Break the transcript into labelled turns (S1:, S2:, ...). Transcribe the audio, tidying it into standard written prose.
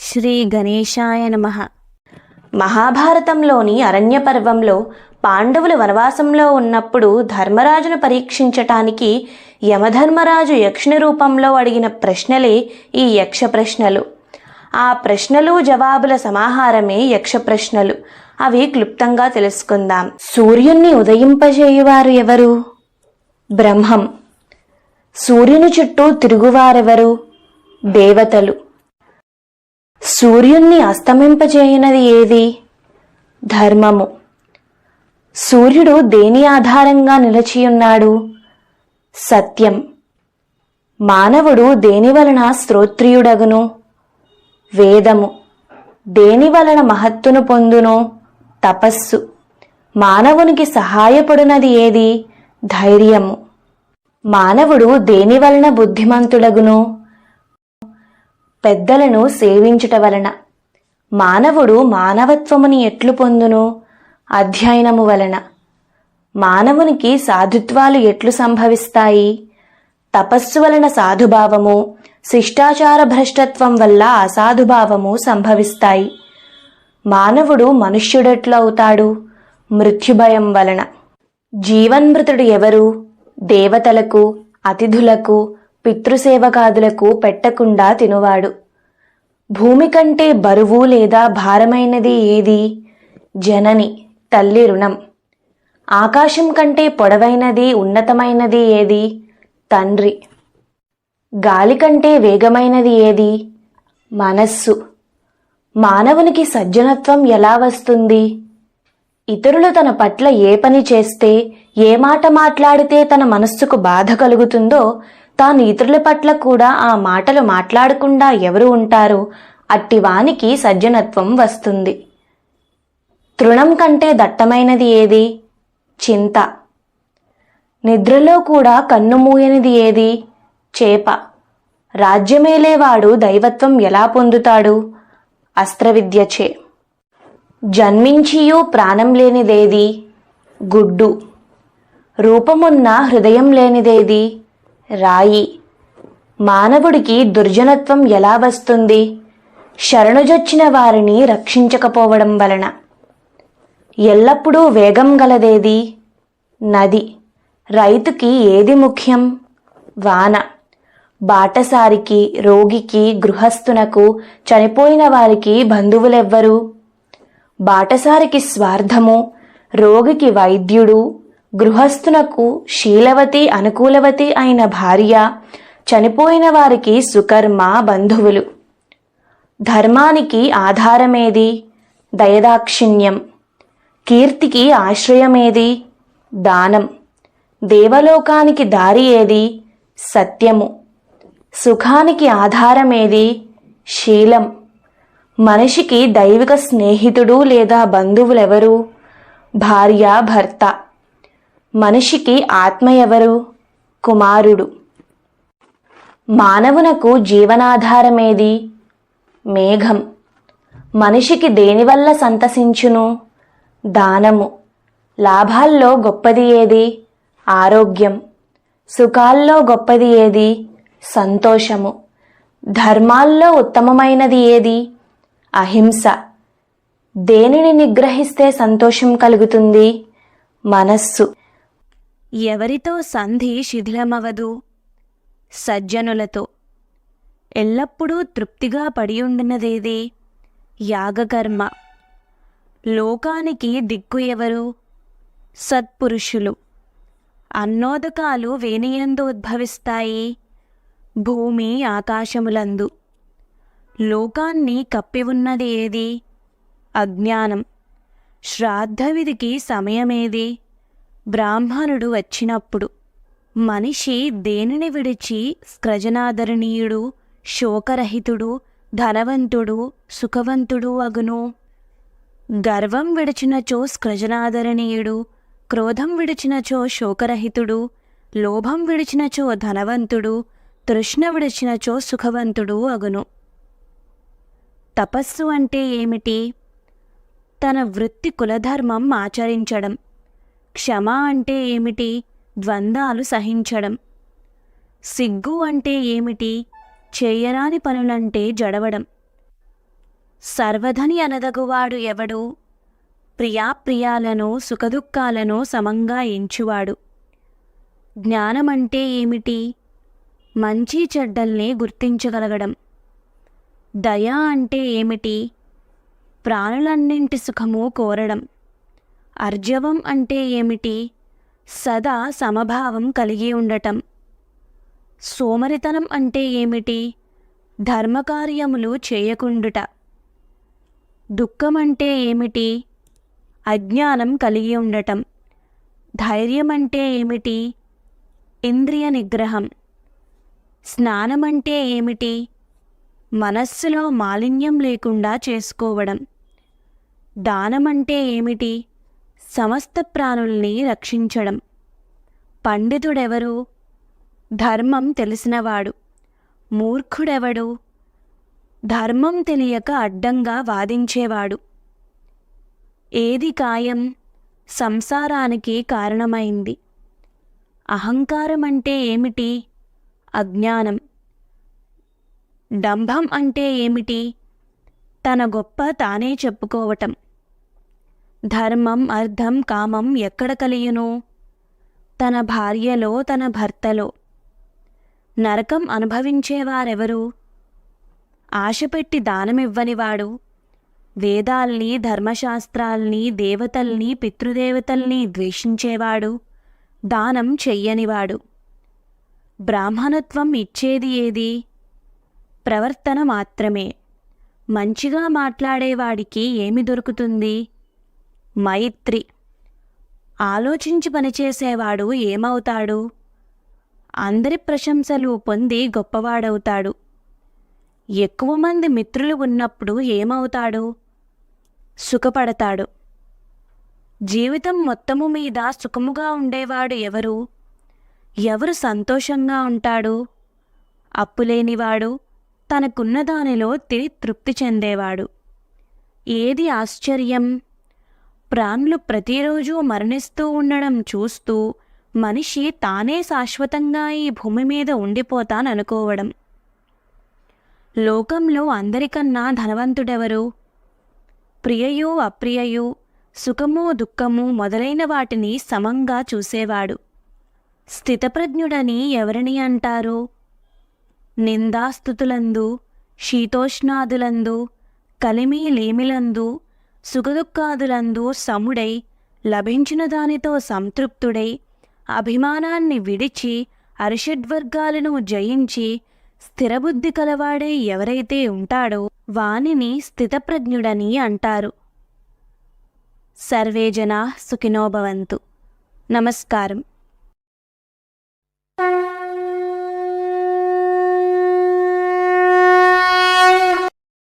S1: శ్రీ గణేశాయ నమః.
S2: మహాభారతంలోని అరణ్య పర్వంలో పాండవులు వనవాసంలో ఉన్నప్పుడు ధర్మరాజును పరీక్షించటానికి యమధర్మరాజు యక్షుని రూపంలో అడిగిన ప్రశ్నలే ఈ యక్ష ప్రశ్నలు. ఆ ప్రశ్నలు జవాబుల సమాహారమే యక్ష ప్రశ్నలు. అవి క్లుప్తంగా తెలుసుకుందాం. సూర్యుణ్ణి ఉదయింపజేయువారు ఎవరు? బ్రహ్మం. సూర్యుని చుట్టూ తిరుగువారెవరు? దేవతలు. సూర్యుణ్ణి అస్తమింపజేయునది ఏది? ధర్మము. సూర్యుడు దేని ఆధారంగా నిలిచియున్నాడు? సత్యం. మానవుడు దేని వలన శ్రోత్రియుడగును? వేదము. దేని వలన మహత్తును పొందును? తపస్సు. మానవునికి సహాయపడునది ఏది? ధైర్యము. మానవుడు దేని వలన బుద్ధిమంతుడగును? పెద్దలను సేవించుట వలన. మానవుడు మానవత్వముని ఎట్లు పొందును? అధ్యయనము వలన. మానవునికి సాధుత్వాలు ఎట్లు సంభవిస్తాయి? తపస్సు వలన సాధుభావము, శిష్టాచార భ్రష్టత్వం వల్ల అసాధుభావము సంభవిస్తాయి. మానవుడు మనుష్యుడెట్లు అవుతాడు? మృత్యుభయం వలన. జీవన్మృతుడు ఎవరు? దేవతలకు, అతిథులకు, పితృసేవకాదులకు పెట్టకుండా తినువాడు. భూమి కంటే బరువు లేదా భారమైనది ఏది? జనని, తల్లి రుణం. ఆకాశం కంటే పొడవైనది, ఉన్నతమైనది ఏది? తండ్రి. గాలి కంటే వేగమైనది ఏది? మనస్సు. మానవునికి సజ్జనత్వం ఎలా వస్తుంది? ఇతరులు తన పట్ల ఏ పని చేస్తే, ఏ మాట మాట్లాడితే తన మనస్సుకు బాధ కలుగుతుందో, తాను ఇతరుల పట్ల కూడా ఆ మాటలు మాట్లాడకుండా ఎవరు ఉంటారో అట్టివానికి సజ్జనత్వం వస్తుంది. తృణం కంటే దట్టమైనది ఏది? చింత. నిద్రలో కూడా కన్ను మూయనిది ఏది? చేప. రాజ్యమేలేవాడు దైవత్వం ఎలా పొందుతాడు? అస్త్రవిద్యచే. జన్మించియూ ప్రాణం లేనిదేది? గుడ్డు. రూపమున్న హృదయం లేనిదేది? రాయి. మానవుడికి దుర్జనత్వం ఎలా వస్తుంది? శరణుజొచ్చిన వారిని రక్షించకపోవడం వలన. ఎల్లప్పుడూ వేగం గలదేది? నది. రైతుకి ఏది ముఖ్యం? వాన. బాటసారికి, రోగికి, గృహస్థునకు, చనిపోయిన వారికి బంధువులెవ్వరు? బాటసారికి స్వార్థము, రోగికి వైద్యుడు, గృహస్థునకు శీలవతి అనుకూలవతి అయిన భార్య, చనిపోయిన వారికి సుకర్మ బంధువులు. ధర్మానికి ఆధారమేది? దయదాక్షిణ్యం. కీర్తికి ఆశ్రయమేది? దానం. దేవలోకానికి దారి ఏది? సత్యము. సుఖానికి ఆధారమేది? శీలం. మనిషికి దైవిక స్నేహితుడు లేదా బంధువులెవరు? భార్య, భర్త. మనిషికి ఆత్మ ఎవరు? కుమారుడు. మానవునకు జీవనాధారమేది? మేఘం. మనిషికి దేనివల్ల సంతసించును? దానము. లాభాల్లో గొప్పది ఏది? ఆరోగ్యం. సుఖాల్లో గొప్పది ఏది? సంతోషము. ధర్మాల్లో ఉత్తమమైనది ఏది? అహింస. దేనిని నిగ్రహిస్తే సంతోషం కలుగుతుంది? మనస్సు.
S1: ఎవరితో సంధి శిథిలమవదు? సజ్జనులతో. ఎల్లప్పుడూ తృప్తిగా పడియుండినదేది? యాగకర్మ. లోకానికి దిక్కు ఎవరు? సత్పురుషులు. అన్నోదకాలు వేనియందు ఉద్భవిస్తాయి? భూమి ఆకాశములందు. లోకాన్ని కప్పి ఉన్నది ఏది? అజ్ఞానం. శ్రాద్ధవిధికి సమయమేది? బ్రాహ్మణుడు వచ్చినప్పుడు. మనిషి దేనిని విడిచి స్క్రజనాదరణీయుడు, శోకరహితుడు, ధనవంతుడు, సుఖవంతుడు అగును? గర్వం విడిచినచో స్క్రజనాదరణీయుడు, క్రోధం విడిచినచో శోకరహితుడు, లోభం విడిచినచో ధనవంతుడు, తృష్ణ విడిచినచో సుఖవంతుడు అగును. తపస్సు అంటే ఏమిటి? తన వృత్తి కులధర్మం ఆచరించడం. క్షమ అంటే ఏమిటి? ద్వంద్వాలు సహించడం. సిగ్గు అంటే ఏమిటి? చేయరాని పనులంటే జడవడం. సర్వధని అనదగువాడు ఎవడు? ప్రియాప్రియాలను సుఖదుఖాలను సమంగా ఎంచువాడు. జ్ఞానమంటే ఏమిటి? మంచి చెడ్డల్ని గుర్తించగలగడం. దయ అంటే ఏమిటి? ప్రాణులన్నింటి సుఖము కోరడం. అర్జవం అంటే ఏమిటి? సదా సమభావం కలిగి ఉండటం. సోమరితనం అంటే ఏమిటి? ధర్మకార్యములు చేయకుండుట. దుఃఖమంటే ఏమిటి? అజ్ఞానం కలిగి ఉండటం. ధైర్యమంటే ఏమిటి? ఇంద్రియ నిగ్రహం. స్నానమంటే ఏమిటి? మనస్సులో మాలిన్యం లేకుండా చేసుకోవడం. దానమంటే ఏమిటి? సమస్త ప్రాణుల్ని రక్షించడం. పండితుడెవరు? ధర్మం తెలిసినవాడు. మూర్ఖుడెవడు? ధర్మం తెలియక అడ్డంగా వాదించేవాడు. ఏది కాయం? సంసారానికి కారణమైంది. అహంకారం అంటే ఏమిటి? అజ్ఞానం. డంభం అంటే ఏమిటి? తన గొప్ప తానే చెప్పుకోవటం. ధర్మం అర్థం కామం ఎక్కడ కలియును? తన భార్యలో తన భర్తలో. నరకం అనుభవించేవారెవరు? ఆశపెట్టి దానమివ్వనివాడు. వేదాల్ని ధర్మశాస్త్రాల్ని దేవతల్ని పితృదేవతల్ని ద్వేషించేవాడు. దానం చెయ్యనివాడు. బ్రాహ్మణత్వం ఇచ్చేది ఏది? ప్రవర్తన మాత్రమే. మంచిగా మాట్లాడేవాడికి ఏమి దొరుకుతుంది? మైత్రి. ఆలోచించి పనిచేసేవాడు ఏమవుతాడు? అందరి ప్రశంసలు పొంది గొప్పవాడవుతాడు. ఎక్కువ మంది మిత్రులు ఉన్నప్పుడు ఏమవుతాడు? సుఖపడతాడు. జీవితం మొత్తము మీద సుఖముగా ఉండేవాడు ఎవరు? ఎవరు సంతోషంగా ఉంటాడు? అప్పులేనివాడు, తనకున్న దానిలో తిని తృప్తి చెందేవాడు. ఏది ఆశ్చర్యం? ప్రాణులు ప్రతిరోజు మరణిస్తూ ఉండడం చూస్తూ మనిషి తానే శాశ్వతంగా ఈ భూమి మీద ఉండిపోతాననుకోవడం. లోకంలో అందరికన్నా ధనవంతుడెవరు? ప్రియయు అప్రియయు, సుఖము దుఃఖము మొదలైన వాటిని సమంగా చూసేవాడు. స్థితప్రజ్ఞుడని ఎవరిని అంటారు? నిందాస్తుతులందు, శీతోష్ణాదులందు, కలిమి లేమిలందు, సుఖదుఖాదులందు సముడై, లభించిన దానితో సంతృప్తుడై, అభిమానాన్ని విడిచి అరిషడ్వర్గాలను జయించి స్థిరబుద్ధి కలవాడై ఎవరైతే ఉంటాడో వానిని స్థితప్రజ్ఞుడని అంటారు. సర్వే జనా సుఖినో భవంతు. నమస్కారం.